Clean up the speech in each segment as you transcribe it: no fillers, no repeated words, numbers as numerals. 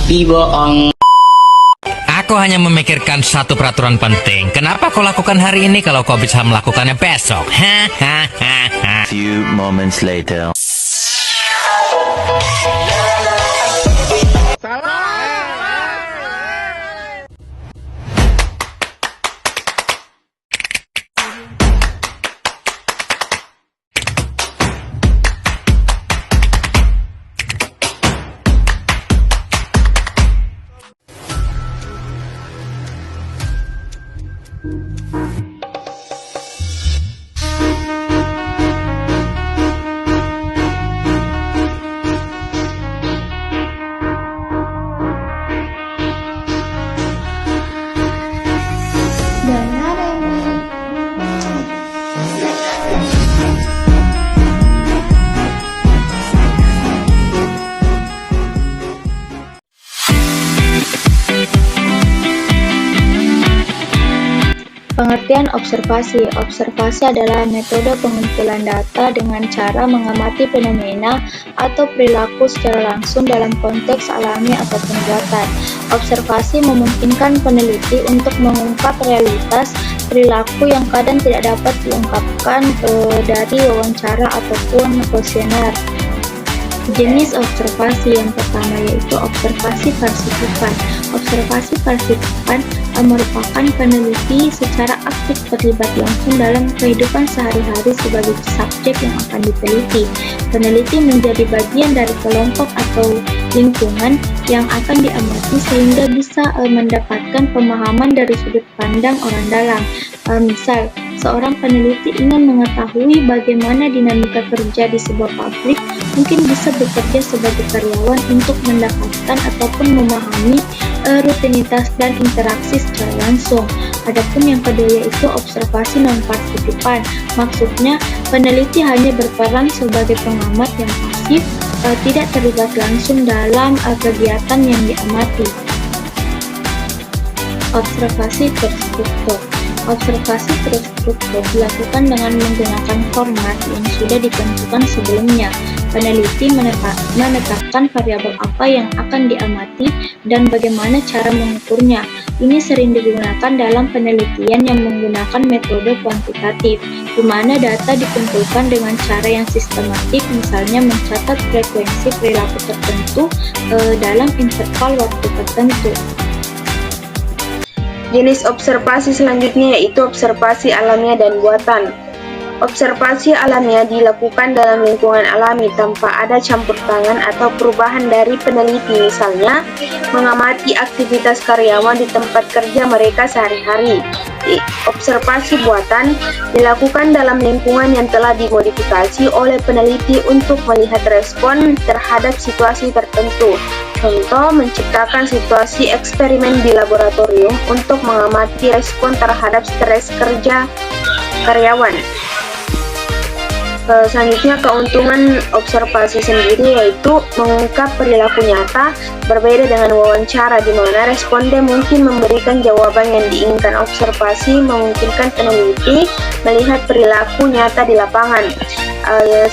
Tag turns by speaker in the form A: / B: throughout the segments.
A: Biboong.
B: Aku hanya memikirkan satu peraturan penting. Kenapa kau lakukan hari ini kalau kau bisa melakukannya besok? Hahaha.
C: Few moments later.
D: Pengertian observasi. Observasi adalah metode pengumpulan data dengan cara mengamati fenomena atau perilaku secara langsung dalam konteks alami ataupun buatan. Observasi memungkinkan peneliti untuk mengungkap realitas perilaku yang kadang tidak dapat diungkapkan dari wawancara ataupun kuesioner. Jenis observasi yang pertama yaitu observasi partisipan. Observasi partisipan merupakan peneliti secara aktif terlibat langsung dalam kehidupan sehari-hari sebagai subjek yang akan diteliti. Peneliti menjadi bagian dari kelompok atau lingkungan yang akan diamati sehingga bisa mendapatkan pemahaman dari sudut pandang orang dalam. Misal, seorang peneliti ingin mengetahui bagaimana dinamika kerja di sebuah pabrik, mungkin bisa bekerja sebagai karyawan untuk mendapatkan ataupun memahami rutinitas dan interaksi secara langsung. Adapun yang kedua yaitu observasi non-partisipan. Maksudnya, peneliti hanya berperan sebagai pengamat yang pasif, tidak terlibat langsung dalam kegiatan yang diamati. Observasi terstruktur. Observasi terstruktur dilakukan dengan menggunakan format yang sudah ditentukan sebelumnya. Peneliti menetapkan variabel apa yang akan diamati dan bagaimana cara mengukurnya. Ini sering digunakan dalam penelitian yang menggunakan metode kuantitatif, di mana data dikumpulkan dengan cara yang sistematik, misalnya mencatat frekuensi perilaku tertentu dalam interval waktu tertentu.
E: Jenis observasi selanjutnya yaitu observasi alamiah dan buatan. Observasi alamiah dilakukan dalam lingkungan alami tanpa ada campur tangan atau perubahan dari peneliti, misalnya mengamati aktivitas karyawan di tempat kerja mereka sehari-hari. Observasi buatan dilakukan dalam lingkungan yang telah dimodifikasi oleh peneliti untuk melihat respon terhadap situasi tertentu. Contoh, menciptakan situasi eksperimen di laboratorium untuk mengamati respon terhadap stres kerja karyawan. Selanjutnya, keuntungan observasi sendiri yaitu mengungkap perilaku nyata, berbeda dengan wawancara di mana responden mungkin memberikan jawaban yang diinginkan. Observasi memungkinkan peneliti melihat perilaku nyata di lapangan.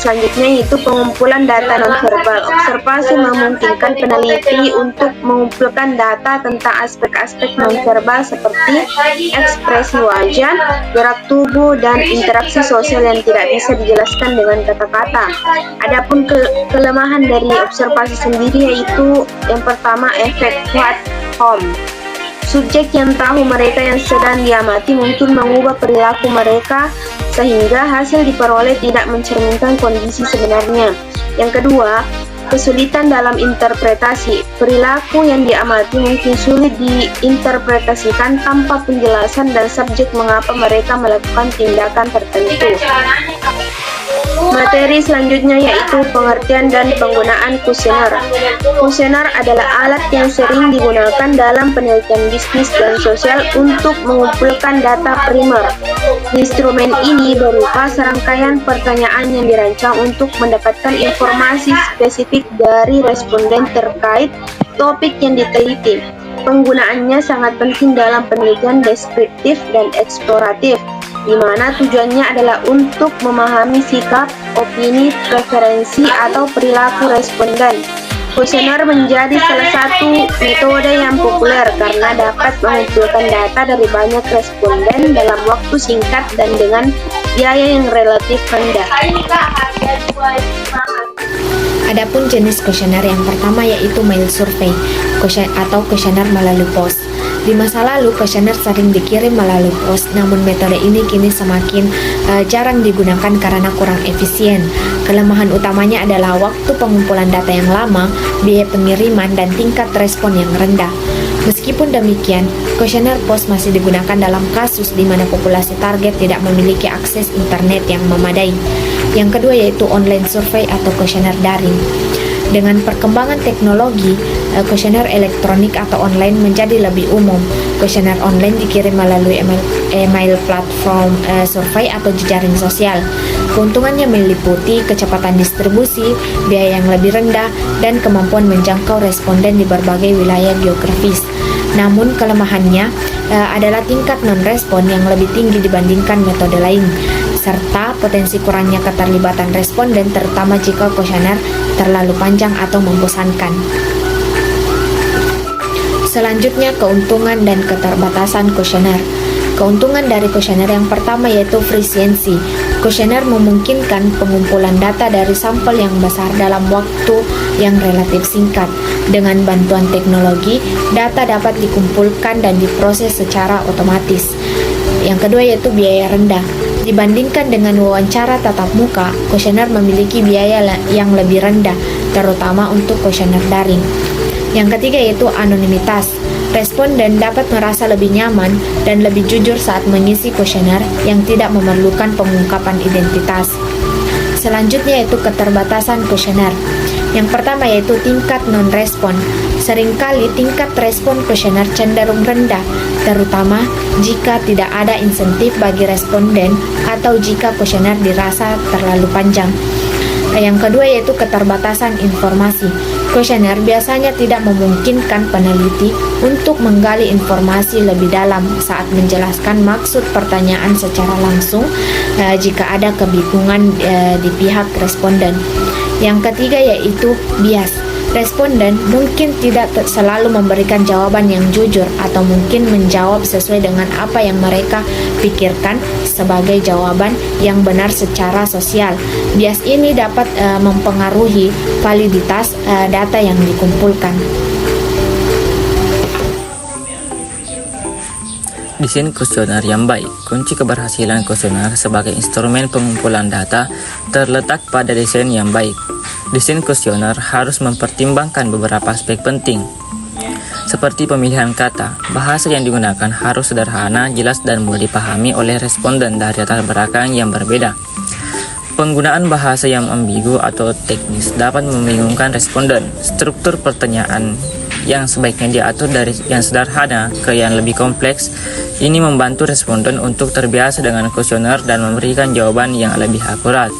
E: Selanjutnya yaitu pengumpulan data nonverbal. Observasi memungkinkan peneliti untuk mengumpulkan data tentang aspek-aspek nonverbal seperti ekspresi wajah, gerak tubuh, dan interaksi sosial yang tidak bisa dijelaskan dengan kata-kata. Adapun kelemahan dari observasi sendiri yaitu yang pertama efek what home. Subjek yang tahu mereka yang sedang diamati mungkin mengubah perilaku mereka sehingga hasil diperoleh tidak mencerminkan kondisi sebenarnya. Yang kedua, kesulitan dalam interpretasi. Perilaku yang diamati mungkin sulit diinterpretasikan tanpa penjelasan dan subjek mengapa mereka melakukan tindakan tertentu. Materi selanjutnya yaitu pengertian dan penggunaan kuesioner. Kuesioner adalah alat yang sering digunakan dalam penelitian bisnis dan sosial untuk mengumpulkan data primer. Instrumen ini berupa serangkaian pertanyaan yang dirancang untuk mendapatkan informasi spesifik dari responden terkait topik yang diteliti. Penggunaannya sangat penting dalam penelitian deskriptif dan eksploratif, di mana tujuannya adalah untuk memahami sikap, opini, preferensi, atau perilaku responden. Kuesioner menjadi salah satu metode yang populer karena dapat mengumpulkan data dari banyak responden dalam waktu singkat dan dengan biaya yang relatif rendah.
A: Adapun jenis kuesioner yang pertama yaitu mail survey atau kuesioner melalui pos. Di masa lalu, kuesioner sering dikirim melalui pos, namun metode ini kini semakin jarang digunakan karena kurang efisien. Kelemahan utamanya adalah waktu pengumpulan data yang lama, biaya pengiriman, dan tingkat respon yang rendah. Meskipun demikian, kuesioner pos masih digunakan dalam kasus di mana populasi target tidak memiliki akses internet yang memadai. Yang kedua yaitu online survei atau kuesioner daring. Dengan perkembangan teknologi, kuesioner elektronik atau online menjadi lebih umum. Kuesioner online dikirim melalui email platform survei atau jejaring sosial. Keuntungannya meliputi kecepatan distribusi, biaya yang lebih rendah, dan kemampuan menjangkau responden di berbagai wilayah geografis. Namun kelemahannya adalah tingkat non-respon yang lebih tinggi dibandingkan metode lain, serta potensi kurangnya keterlibatan responden terutama jika kuesioner terlalu panjang atau membosankan. Selanjutnya, keuntungan dan keterbatasan kuesioner. Keuntungan dari kuesioner yang pertama yaitu efisiensi. Kuesioner memungkinkan pengumpulan data dari sampel yang besar dalam waktu yang relatif singkat. Dengan bantuan teknologi, data dapat dikumpulkan dan diproses secara otomatis. Yang kedua yaitu biaya rendah. Dibandingkan dengan wawancara tatap muka, kuesioner memiliki biaya yang lebih rendah, terutama untuk kuesioner daring. Yang ketiga yaitu anonimitas. Responden dapat merasa lebih nyaman dan lebih jujur saat mengisi kuesioner yang tidak memerlukan pengungkapan identitas. Selanjutnya yaitu keterbatasan kuesioner. Yang pertama yaitu tingkat non-respon. Seringkali tingkat respon kuesioner cenderung rendah, terutama jika tidak ada insentif bagi responden atau jika kuesioner dirasa terlalu panjang. Yang kedua yaitu keterbatasan informasi. Kuesioner biasanya tidak memungkinkan peneliti untuk menggali informasi lebih dalam saat menjelaskan maksud pertanyaan secara langsung jika ada kebingungan di pihak responden. Yang ketiga yaitu bias. Responden mungkin tidak selalu memberikan jawaban yang jujur atau mungkin menjawab sesuai dengan apa yang mereka pikirkan sebagai jawaban yang benar secara sosial. Bias ini dapat mempengaruhi validitas data yang dikumpulkan.
C: Desain kuesioner yang baik. Kunci keberhasilan kuesioner sebagai instrumen pengumpulan data terletak pada desain yang baik. Desain kuesioner harus mempertimbangkan beberapa aspek penting, seperti pemilihan kata. Bahasa yang digunakan harus sederhana, jelas, dan mudah dipahami oleh responden dari latar belakang yang berbeda. Penggunaan bahasa yang ambigu atau teknis dapat membingungkan responden. Struktur pertanyaan yang sebaiknya diatur dari yang sederhana ke yang lebih kompleks. Ini membantu responden untuk terbiasa dengan kuesioner dan memberikan jawaban yang lebih akurat.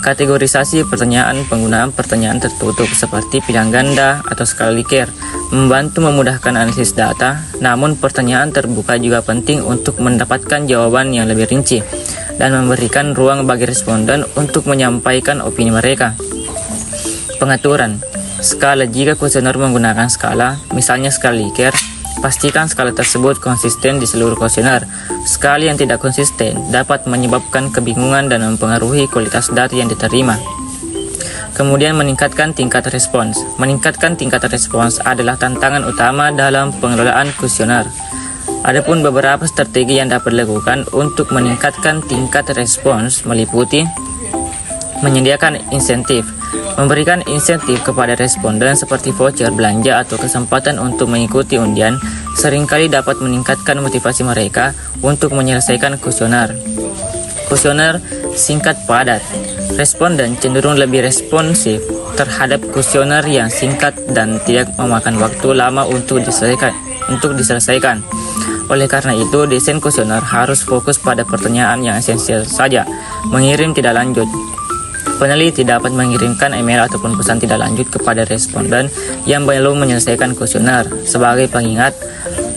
C: Kategorisasi pertanyaan. Penggunaan pertanyaan tertutup seperti pilihan ganda atau skala Likert membantu memudahkan analisis data, namun pertanyaan terbuka juga penting untuk mendapatkan jawaban yang lebih rinci dan memberikan ruang bagi responden untuk menyampaikan opini mereka. Pengaturan skala. Jika kuesioner menggunakan skala, misalnya skala Likert, pastikan skala tersebut konsisten di seluruh kuesioner. Skala yang tidak konsisten dapat menyebabkan kebingungan dan mempengaruhi kualitas data yang diterima. Kemudian meningkatkan tingkat respons. Meningkatkan tingkat respons adalah tantangan utama dalam pengelolaan kuesioner. Adapun beberapa strategi yang dapat dilakukan untuk meningkatkan tingkat respons meliputi menyediakan insentif. Memberikan insentif kepada responden seperti voucher belanja atau kesempatan untuk mengikuti undian seringkali dapat meningkatkan motivasi mereka untuk menyelesaikan kuesioner. Kuesioner singkat padat. Responden cenderung lebih responsif terhadap kuesioner yang singkat dan tidak memakan waktu lama untuk diselesaikan. Oleh karena itu, desain kuesioner harus fokus pada pertanyaan yang esensial saja. Mengirim tidak lanjut. Peneliti dapat mengirimkan email ataupun pesan tidak lanjut kepada responden yang belum menyelesaikan kuesioner sebagai pengingat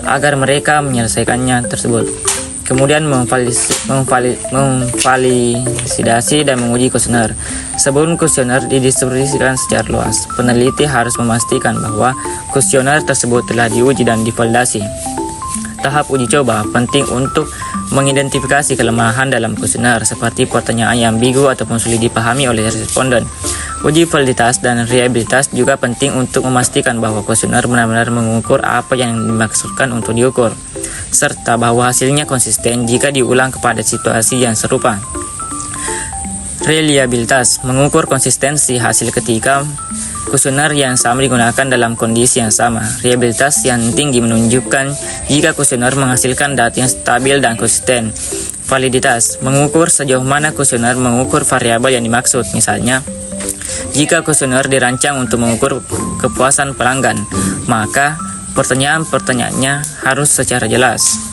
C: agar mereka menyelesaikannya tersebut. kemudian memvalidasi dan menguji kuesioner. Sebelum kuesioner didistribusikan secara luas, peneliti harus memastikan bahwa kuesioner tersebut telah diuji dan divalidasi. Tahap uji coba penting untuk mengidentifikasi kelemahan dalam kuesioner seperti pertanyaan yang ambigu ataupun sulit dipahami oleh responden. Uji validitas dan reliabilitas juga penting untuk memastikan bahwa kuesioner benar-benar mengukur apa yang dimaksudkan untuk diukur, serta bahwa hasilnya konsisten jika diulang kepada situasi yang serupa. Reliabilitas mengukur konsistensi hasil ketika kuesioner yang sama digunakan dalam kondisi yang sama. Reliabilitas yang tinggi menunjukkan jika kuesioner menghasilkan data yang stabil dan konsisten. Validitas mengukur sejauh mana kuesioner mengukur variabel yang dimaksud. Misalnya, jika kuesioner dirancang untuk mengukur kepuasan pelanggan, maka pertanyaan-pertanyaannya harus secara jelas.